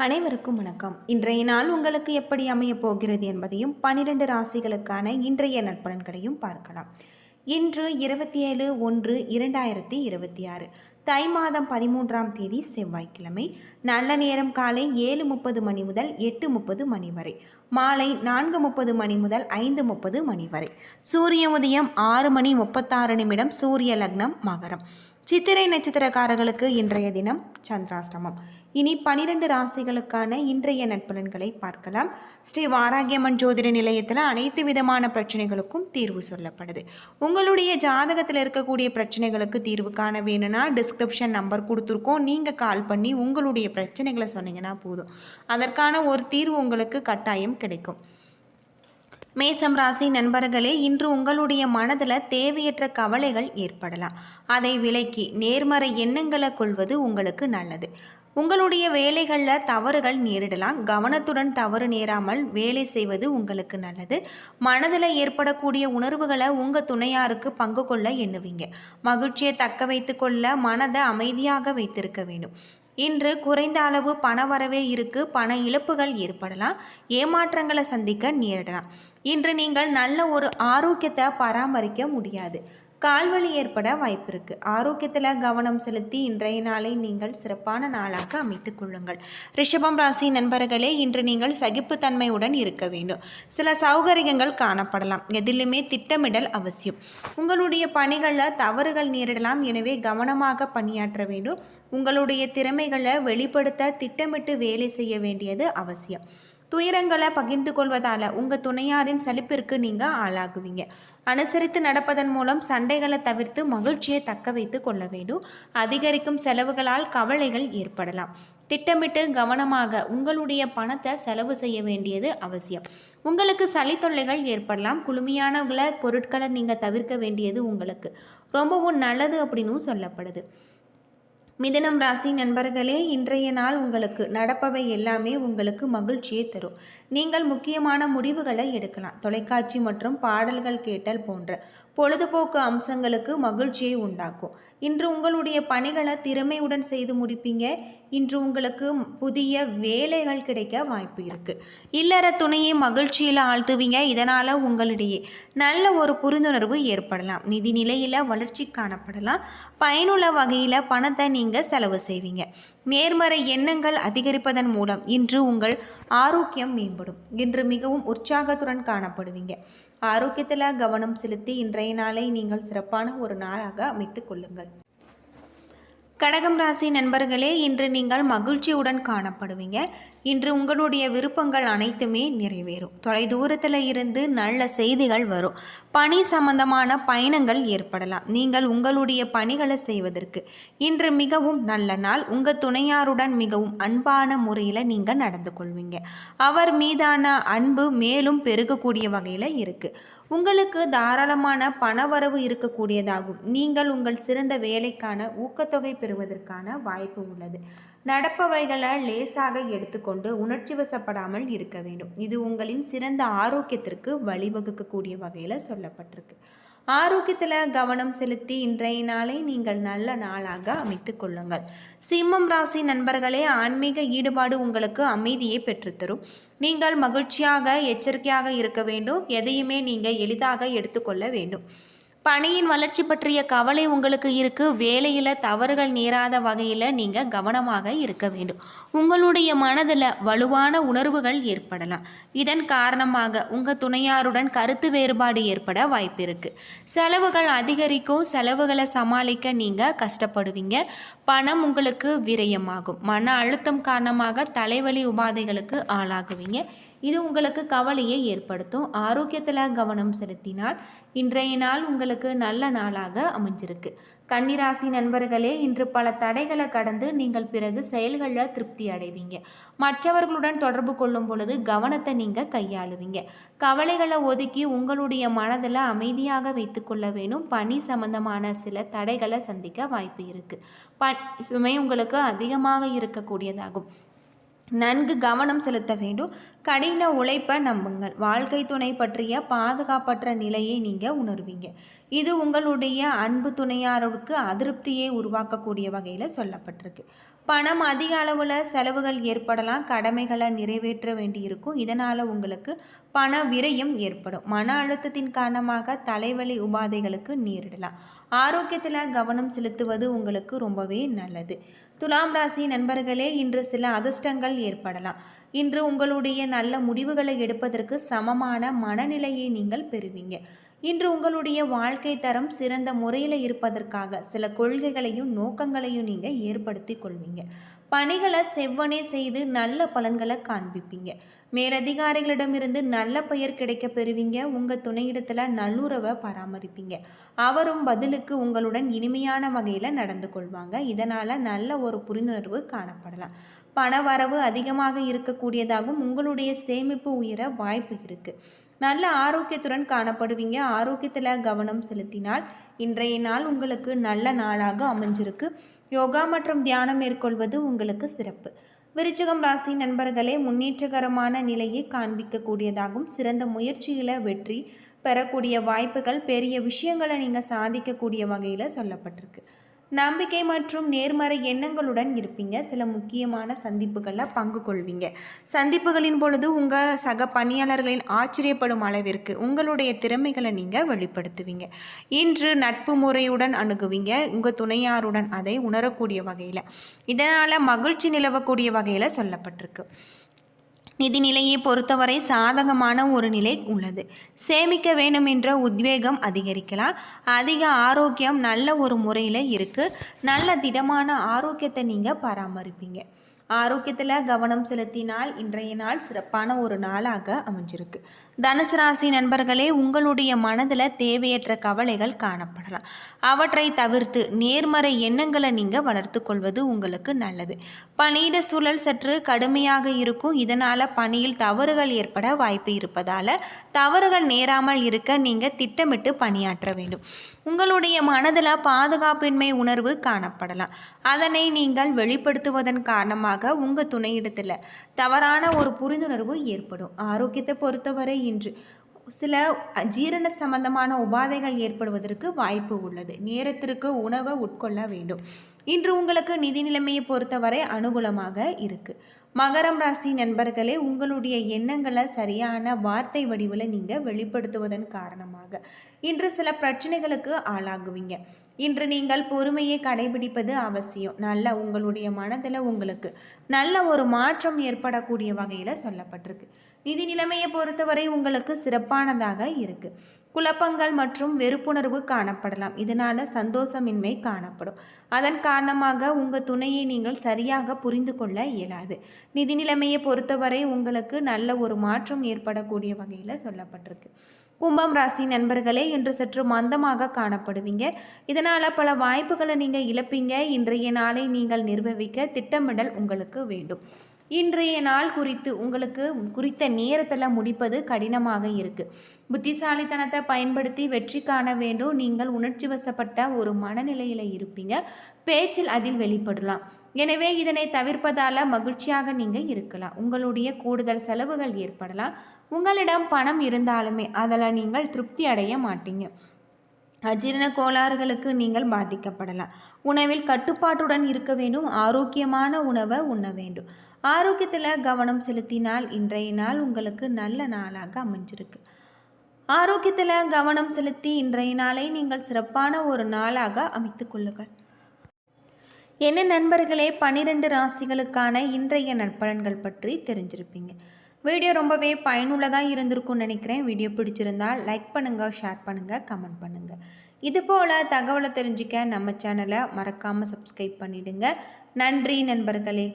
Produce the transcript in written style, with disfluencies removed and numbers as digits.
அனைவருக்கும் வணக்கம். இன்றைய நாள் உங்களுக்கு எப்படி அமையப் போகிறது என்பதையும் 12 ராசிகளுக்கான இன்றைய நற்பலன்களையும் பார்க்கலாம். இன்று 27/1/2026 தை மாதம் 13ஆம் தேதி செவ்வாய்க்கிழமை. நல்ல நேரம் காலை 7:30 மணி முதல் 8:30 மணி வரை, மாலை 4:30 மணி முதல் 5:30 மணி வரை. சூரிய உதயம் 6:36 சூரிய லக்னம் மகரம். சித்திரை நட்சத்திரக்காரர்களுக்கு இன்றைய தினம் சந்திராஷ்டமம். இனி 12 ராசிகளுக்கான இன்றைய நற்பலன்களை பார்க்கலாம். ஸ்ரீ வாராகியம்மன் ஜோதிட நிலையத்தில் அனைத்து விதமான பிரச்சனைகளுக்கும் தீர்வு சொல்லப்படுது. உங்களுடைய ஜாதகத்தில் இருக்கக்கூடிய பிரச்சனைகளுக்கு தீர்வு காண வேணும்னா டிஸ்கிரிப்ஷன் நம்பர் கொடுத்துருக்கோம். நீங்கள் கால் பண்ணி உங்களுடைய பிரச்சனைகளை சொன்னீங்கன்னா போதும், அதற்கான ஒரு தீர்வு உங்களுக்கு கட்டாயம் கிடைக்கும். மேசம் ராசி நண்பர்களே, இன்று உங்களுடைய மனதில் தேவையற்ற கவலைகள் ஏற்படலாம். அதை விலக்கி நேர்மறை எண்ணங்களை கொள்வது உங்களுக்கு நல்லது. உங்களுடைய வேலைகளில் தவறுகள் நேரிடலாம். கவனத்துடன் தவறு நேராமல் வேலை செய்வது உங்களுக்கு நல்லது. மனதில் ஏற்படக்கூடிய உணர்வுகளை உங்கள் துணையாருக்கு பங்கு கொள்ள எண்ணுவீங்க. மகிழ்ச்சியை தக்க வைத்து கொள்ள மனதை அமைதியாக வைத்திருக்க வேண்டும். இன்று குறைந்த அளவு பண வரவே இருக்கு. பண இழப்புகள் ஏற்படலாம். ஏமாற்றங்களை சந்திக்க நேரிடலாம். இன்று நீங்கள் நல்ல ஒரு ஆரோக்கியத்தை பராமரிக்க முடியாது. கால்வலி ஏற்பட வாய்ப்பு இருக்குது. ஆரோக்கியத்தில் கவனம் செலுத்தி இன்றைய நாளை நீங்கள் சிறப்பான நாளாக அமைத்துக் கொள்ளுங்கள். ரிஷபம் ராசி நண்பர்களே, இன்று நீங்கள் சகிப்புத்தன்மையுடன் இருக்க வேண்டும். சில சௌகரியங்கள் காணப்படலாம். எதிலுமே திட்டமிடல் அவசியம். உங்களுடைய பணிகளில் தவறுகள் நேரிடலாம். எனவே கவனமாக பணியாற்ற வேண்டும். உங்களுடைய திறமைகளை வெளிப்படுத்த திட்டமிட்டு வேலை செய்ய வேண்டியது அவசியம். துயரங்களை பகிர்ந்து கொள்வதால் உங்கள் துணையாரின் சலிப்பிற்கு நீங்கள் ஆளாகுவீங்க. அனுசரித்து நடப்பதன் மூலம் சண்டைகளை தவிர்த்து மகிழ்ச்சியை தக்க வைத்து கொள்ள வேண்டும். அதிகரிக்கும் செலவுகளால் கவலைகள் ஏற்படலாம். திட்டமிட்டு கவனமாக உங்களுடைய பணத்தை செலவு செய்ய வேண்டியது அவசியம். உங்களுக்கு சளி தொல்லைகள் ஏற்படலாம். குளுமையான பொருட்களை நீங்கள் தவிர்க்க வேண்டியது உங்களுக்கு ரொம்பவும் நல்லது அப்படின்னு சொல்லப்படுது. மிதுனம் ராசி நண்பர்களே, இன்றைய நாள் உங்களுக்கு நடப்பவை எல்லாமே உங்களுக்கு மகிழ்ச்சியை தரும். நீங்கள் முக்கியமான முடிவுகளை எடுக்கலாம். தொலைக்காட்சி மற்றும் பாடல்கள் கேட்டல் போன்ற பொழுதுபோக்கு அம்சங்களுக்கு மகிழ்ச்சியை உண்டாக்கும். இன்று உங்களுடைய பணிகளை திறமையுடன் செய்து முடிப்பீங்க. இன்று உங்களுக்கு புதிய வேலைகள் கிடைக்க வாய்ப்பு இருக்குது. இல்லற துணையை மகிழ்ச்சியில் ஆழ்த்துவீங்க. இதனால் உங்களிடையே நல்ல ஒரு புரிந்துணர்வு ஏற்படலாம். நிதி நிலையில் வளர்ச்சி காணப்படலாம். பயனுள்ள வகையில் பணத்தை நீங்கள் செலவு செய்வீங்க. நேர்மறை எண்ணங்கள் அதிகரிப்பதன் மூலம் இன்று உங்கள் ஆரோக்கியம் மேம்படும். இன்று மிகவும் உற்சாகத்துடன் காணப்படுவீங்க. ஆரோக்கியத்தில் கவனம் செலுத்தி இன்றைய நாளை நீங்கள் சிறப்பான ஒரு நாளாக அமைத்துக் கொள்ளுங்கள். கடகம் ராசி நண்பர்களே, இன்று நீங்கள் மகிழ்ச்சியுடன் காணப்படுவீங்க. இன்று உங்களுடைய விருப்பங்கள் அனைத்துமே நிறைவேறும். தொலைதூரத்தில் இருந்து நல்ல செய்திகள் வரும். பணி சம்பந்தமான பயணங்கள் ஏற்படலாம். நீங்கள் உங்களுடைய பணிகளை செய்வதற்கு இன்று மிகவும் நல்ல நாள். உங்கள் துணையாருடன் மிகவும் அன்பான முறையில் நீங்கள் நடந்து கொள்வீங்க. அவர் மீதான அன்பு மேலும் பெருகக்கூடிய வகையில் இருக்குது. உங்களுக்கு தாராளமான பணவரவு இருக்கக்கூடியதாகும். நீங்கள் உங்கள் சிறந்த வேலைக்கான ஊக்கத்தொகை பெறுவதற்கான வாய்ப்பு உள்ளது. நடப்பவைகளை லேசாக எடுத்துக்கொண்டு உணர்ச்சி வசப்படாமல் இருக்க வேண்டும். இது உங்களின் சிறந்த ஆரோக்கியத்திற்கு வழிவகுக்கக்கூடிய வகையில் சொல்லப்பட்டிருக்கு. ஆரோக்கியத்தில் கவனம் செலுத்தி இன்றைய நாளை நீங்கள் நல்ல நாளாக அமைத்து கொள்ளுங்கள். சிம்மம் ராசி நண்பர்களே, ஆன்மீக ஈடுபாடு உங்களுக்கு அமைதியை பெற்றுத்தரும். நீங்கள் மகிழ்ச்சியாக எச்சரிக்கையாக இருக்க வேண்டும். எதையுமே நீங்கள் எளிதாக எடுத்துக்கொள்ள வேண்டும். பணியின் வளர்ச்சி பற்றிய கவலை உங்களுக்கு இருக்குது. வேலையில் தவறுகள் நேராத வகையில் நீங்கள் கவனமாக இருக்க வேண்டும். உங்களுடைய மனதில் வலுவான உணர்வுகள் ஏற்படலாம். இதன் காரணமாக உங்கள் துணையாருடன் கருத்து வேறுபாடு ஏற்பட வாய்ப்பு இருக்குது. செலவுகள் அதிகரிக்கும். செலவுகளை சமாளிக்க நீங்கள் கஷ்டப்படுவீங்க. பணம் உங்களுக்கு விரயமாகும். மன அழுத்தம் காரணமாக தலைவலி உபாதைகளுக்கு ஆளாகுவீங்க. இது உங்களுக்கு கவலையை ஏற்படுத்தும். ஆரோக்கியத்தில் கவனம் செலுத்தினால் இன்றைய நாள் உங்களுக்கு நல்ல நாளாக அமைஞ்சிருக்கு. கன்னிராசி நண்பர்களே, இன்று பல தடைகளை கடந்து நீங்கள் பிறகு செயல்களில் திருப்தி அடைவீங்க. மற்றவர்களுடன் தொடர்பு கொள்ளும் பொழுது கவனத்தை நீங்கள் கையாளுவீங்க. கவலைகளை ஒதுக்கி உங்களுடைய மனதில் அமைதியாக வைத்து கொள்ள வேணும். பணி சம்பந்தமான சில தடைகளை சந்திக்க வாய்ப்பு இருக்குது. சுமை உங்களுக்கு அதிகமாக இருக்கக்கூடியதாகும். நன்கு கவனம் செலுத்த வேண்டும். கடின உழைப்பை நம்புங்கள். வாழ்க்கை துணை பற்றிய பாதுகாப்பற்ற நிலையை நீங்கள் உணர்வீங்க. இது உங்களுடைய அன்பு துணையாருக்கு அதிருப்தியை உருவாக்கக்கூடிய வகையில் சொல்லப்பட்டிருக்கு. பணம் அதிக அளவில் செலவுகள் ஏற்படலாம். கடமைகளை நிறைவேற்ற வேண்டியிருக்கும். இதனால் உங்களுக்கு பண விரயம் ஏற்படும். மன அழுத்தத்தின் காரணமாக தலைவலி உபாதைகளுக்கு நேரிடலாம். ஆரோக்கியத்தில் கவனம் செலுத்துவது உங்களுக்கு ரொம்பவே நல்லது. துலாம் ராசி நண்பர்களே, இன்று சில அதிர்ஷ்டங்கள் ஏற்படலாம். இன்று உங்களுடைய நல்ல முடிவுகளை எடுப்பதற்கு சமமான மனநிலையை நீங்கள் பெறுவீங்க. இன்று உங்களுடைய வாழ்க்கை தரம் சிறந்த முறையில் இருப்பதற்காக சில கொள்கைகளையும் நோக்கங்களையும் நீங்கள் ஏற்படுத்தி கொள்வீங்க. பணிகளை செவ்வனே செய்து நல்ல பலன்களை காண்பிப்பீங்க. மேலதிகாரிகளிடமிருந்து நல்ல பெயர் கிடைக்க பெறுவீங்க. உங்கள் துணையிடத்தில் நல்லுறவை பராமரிப்பீங்க. அவரும் பதிலுக்கு உங்களுடன் இனிமையான வகையில் நடந்து கொள்வாங்க. இதனால் நல்ல ஒரு புரிந்துணர்வு காணப்படலாம். பண வரவு அதிகமாக இருக்கக்கூடியதாகவும் உங்களுடைய சேமிப்பு உயர வாய்ப்பு இருக்குது. நல்ல ஆரோக்கியத்துடன் காணப்படுவீங்க. ஆரோக்கியத்தில் கவனம் செலுத்தினால் இன்றைய நாள் உங்களுக்கு நல்ல நாளாக அமைஞ்சிருக்கு. யோகா மற்றும் தியானம் மேற்கொள்வது உங்களுக்கு சிறப்பு. விருச்சிகம் ராசி நண்பர்களே, முன்னேற்றகரமான நிலையை காண்பிக்கக்கூடியதாகவும் சிறந்த முயற்சிகளை வெற்றி பெறக்கூடிய வாய்ப்புகள், பெரிய விஷயங்களை நீங்கள் சாதிக்கக்கூடிய வகையில் சொல்லப்பட்டிருக்கு. நம்பிக்கை மற்றும் நேர்மறை எண்ணங்களுடன் இருப்பீங்க. சில முக்கியமான சந்திப்புகளில் பங்கு கொள்வீங்க. சந்திப்புகளின் பொழுது உங்கள் சக பணியாளர்களின் ஆச்சரியப்படும் அளவிற்கு உங்களுடைய திறமைகளை நீங்கள் வெளிப்படுத்துவீங்க. இன்று நட்பு முறையுடன் அணுகுவீங்க. உங்கள் துணையாருடன் அதை உணரக்கூடிய வகையில், இதனால் மகிழ்ச்சி நிலவக்கூடிய வகையில் சொல்லப்பட்டிருக்கு. நிதி நிலையை பொறுத்தவரை சாதகமான ஒரு நிலை உள்ளது. சேமிக்க வேண்டும் என்ற உத்வேகம் அதிகரிக்கலாம். அதிக ஆரோக்கியம் நல்ல ஒரு முறையில் இருக்குது. நல்ல திடமான ஆரோக்கியத்தை நீங்கள் பராமரிப்பீங்க. ஆரோக்கியத்தில் கவனம் செலுத்தினால் இன்றைய நாள் சிறப்பான ஒரு நாளாக அமைஞ்சிருக்கு. தனுசு ராசி நண்பர்களே, உங்களுடைய மனதில் தேவையற்ற கவலைகள் காணப்படலாம். அவற்றை தவிர்த்து நேர்மறை எண்ணங்களை நீங்கள் வளர்த்து கொள்வது உங்களுக்கு நல்லது. பணியிட சூழல் சற்று கடுமையாக இருக்கும். இதனால் பணியில் தவறுகள் ஏற்பட வாய்ப்பு இருப்பதால் தவறுகள் நேராமல் இருக்க நீங்கள் திட்டமிட்டு பணியாற்ற வேண்டும். உங்களுடைய மனதில் பாதுகாப்பின்மை உணர்வு காணப்படலாம். அதனை நீங்கள் வெளிப்படுத்துவதன் காரணமாக உங்கள் துணையிடத்தில் தவறான ஒரு புரிந்துணர்வு ஏற்படும். ஆரோக்கியத்தை பொறுத்தவரை இன்று சில ஜீரண சம்பந்தமான உபாதைகள் ஏற்படுவதற்கு வாய்ப்பு உள்ளது. நேரத்திற்கு உணவை உட்கொள்ள வேண்டும். இன்று உங்களுக்கு நிதி நிலைமையை பொறுத்தவரை அனுகூலமாக இருக்குது. மகரம் ராசி நண்பர்களே, உங்களுடைய எண்ணங்களை சரியான வார்த்தை வடிவில் நீங்கள் வெளிப்படுத்துவதன் காரணமாக இன்று சில பிரச்சனைகளுக்கு ஆளாகுவீங்க. இன்று நீங்கள் பொறுமையை கடைபிடிப்பது அவசியம். நல்ல உங்களுடைய மனதில் உங்களுக்கு நல்ல ஒரு மாற்றம் ஏற்படக்கூடிய வகையில் சொல்லப்பட்டிருக்கு. நிதி நிலைமையை பொறுத்தவரை உங்களுக்கு சிறப்பானதாக இருக்குது. குழப்பங்கள் மற்றும் வெறுப்புணர்வு காணப்படலாம். இதனால் சந்தோஷமின்மை காணப்படும். அதன் காரணமாக உங்கள் துணையை நீங்கள் சரியாக புரிந்து கொள்ள இயலாது. நிதி நிலைமையை பொறுத்தவரை உங்களுக்கு நல்ல ஒரு மாற்றம் ஏற்படக்கூடிய வகையில் சொல்லப்பட்டிருக்கு. கும்பம் ராசி நண்பர்களே, இன்று சற்று மந்தமாக காணப்படுவீங்க. இதனால் பல வாய்ப்புகளை நீங்கள் இழப்பீங்க. இன்றைய நாளை நீங்கள் நிர்வகிக்க திட்டமிடல் உங்களுக்கு வேண்டும். இன்றைய நாள் உங்களுக்கு குறித்த நேரத்தில் முடிப்பது கடினமாக இருக்குது. புத்திசாலித்தனத்தை பயன்படுத்தி வெற்றி காண வேண்டும். நீங்கள் உணர்ச்சி வசப்பட்ட ஒரு மனநிலையில் இருப்பீங்க. பேச்சில் அதில் வெளிப்படலாம். எனவே இதனை தவிர்ப்பதால் மகிழ்ச்சியாக நீங்கள் இருக்கலாம். உங்களுடைய கூடுதல் செலவுகள் ஏற்படலாம். உங்களிடம் பணம் இருந்தாலுமே அதில் நீங்கள் திருப்தி அடைய மாட்டீங்க. அஜீரண கோளாறுகளுக்கு நீங்கள் பாதிக்கப்படலாம். உணவில் கட்டுப்பாட்டுடன் இருக்க வேண்டும். ஆரோக்கியமான உணவை உண்ண வேண்டும். ஆரோக்கியத்தில் கவனம் செலுத்தினால் இன்றைய நாள் உங்களுக்கு நல்ல நாளாக அமைஞ்சிருக்கு. ஆரோக்கியத்தில் கவனம் செலுத்தி இன்றைய நாளை நீங்கள் சிறப்பான ஒரு நாளாக அமைத்து கொள்ளுங்கள். என்ன நண்பர்களே, 12 ராசிகளுக்கான இன்றைய நற்பலன்கள் பற்றி தெரிஞ்சிருப்பீங்க. வீடியோ ரொம்பவே பயனுள்ளதாக இருந்திருக்கும்னு நினைக்கிறேன். வீடியோ பிடிச்சிருந்தால் லைக் பண்ணுங்கள், ஷேர் பண்ணுங்கள், கமெண்ட் பண்ணுங்கள். இதுபோல் தகவலை தெரிஞ்சுக்க நம்ம சேனலை மறக்காமல் சப்ஸ்கிரைப் பண்ணிவிடுங்க. நன்றி நண்பர்களே.